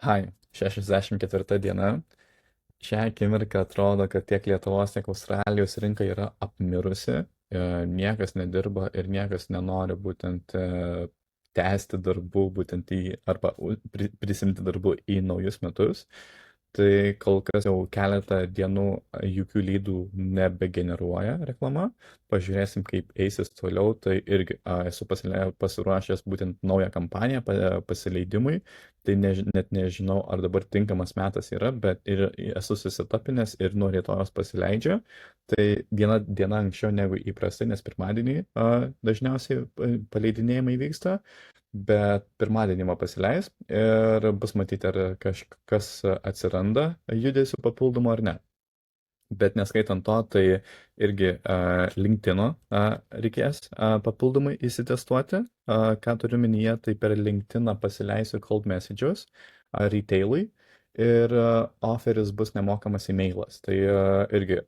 Hai, 64 diena. Šią akimirką atrodo, kad tiek Lietuvos, tiek Australijos rinka yra apmirusi. Niekas nedirba ir niekas nenori būtent tęsti darbų būtent arba prisimti darbų į naujus metus. Tai kol kas jau keletą dienų jokių lydų nebegeneruoja reklama. Pažiūrėsim, kaip eisis toliau. Tai irgi esu pasiruošęs būtent naują kampaniją pasileidimui. Tai net nežinau, ar dabar tinkamas metas yra, bet ir esu susitapinęs ir nuo rytojos pasileidžiu. Tai diena anksčiau negu įprastai, nes pirmadienį dažniausiai paleidinėjimai vyksta, bet pirmadienį man pasileis ir bus matyti, ar kažkas atsiranda judesių papildomų ar ne. Bet neskaitant to, tai irgi LinkedIn'o reikės papildomai įsitestuoti. Ką turiu minyje, tai per LinkedIn'ą pasileisiu cold messages retailui ir offeris bus nemokamas e-mailas. Tai irgi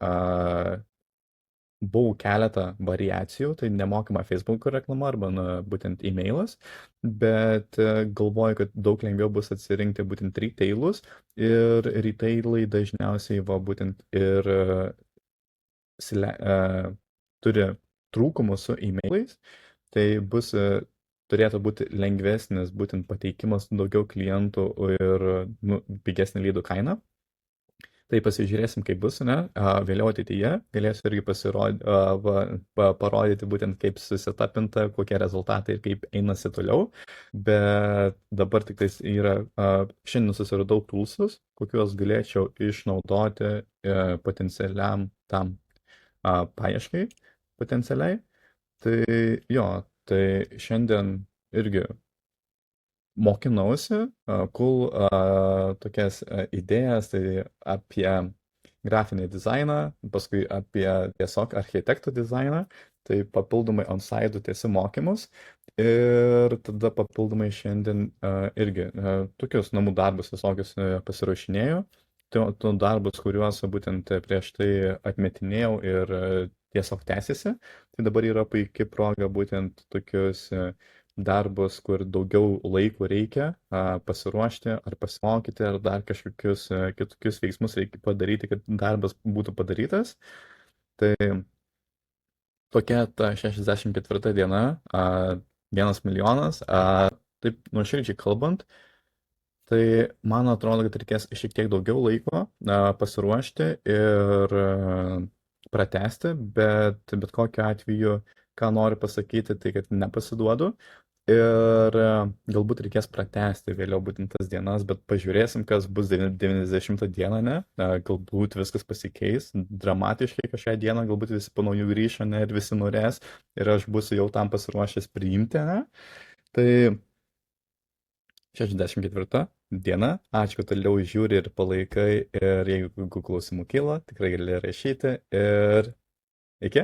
buvo keletą variacijų, tai nemokama Facebook reklama arba būtent e-mailas, bet galvoju, kad daug lengviau bus atsirinkti būtent retailus ir retailai dažniausiai va būtent ir turi trūkumų su e-mailais, tai turėtų būti lengvesnis būtent pateikimas daugiau klientų ir pigesnė lydų kaina. Tai pasižiūrėsim, kaip bus, ne? Vėliau ateityje galėsiu irgi parodyti būtent kaip susitapinta, kokie rezultatai ir kaip einasi toliau. Bet dabar tik tais yra, šiandien susiradau toolsus, kokiuos galėčiau išnaudoti potencialiam tam paieškai potencialiai. Tai jo, tai šiandien irgi mokinausi, tokias idėjas, tai apie grafinį dizainą, paskui apie tiesiog architektų dizainą, tai papildomai on-site tiesi mokymus ir tada papildomai šiandien irgi tokius namų darbus visokius pasirašinėjau, tų darbus, kuriuos būtent prieš tai atmetinėjau ir tiesiog tęsiasi, tai dabar yra puikia proga būtent tokius darbus, kur daugiau laiko reikia pasiruošti ar pasimokyti, ar dar kažkokius kitokius veiksmus reikia padaryti, kad darbas būtų padarytas. Tai tokia ta 64 diena, 1 milijonas, taip nuoširdžiai kalbant, tai man atrodo, kad reikės šiek tiek daugiau laiko pasiruošti ir pratesti, bet kokiu atveju, ką noriu pasakyti, tai kad nepasiduodu. Ir galbūt reikės pratesti vėliau būtent tas dienas, bet pažiūrėsim, kas bus 90 dieną, ne? Galbūt viskas pasikeis dramatiškai kažką dieną, galbūt visi po naujų grįžo, ne? Ir visi norės, ir aš būsiu jau tam pasiruošęs priimti, ne? Tai 64 diena, ačiū, kad toliau žiūri ir palaikai, ir jeigu klausimų kyla, tikrai gali rašyti, ir iki.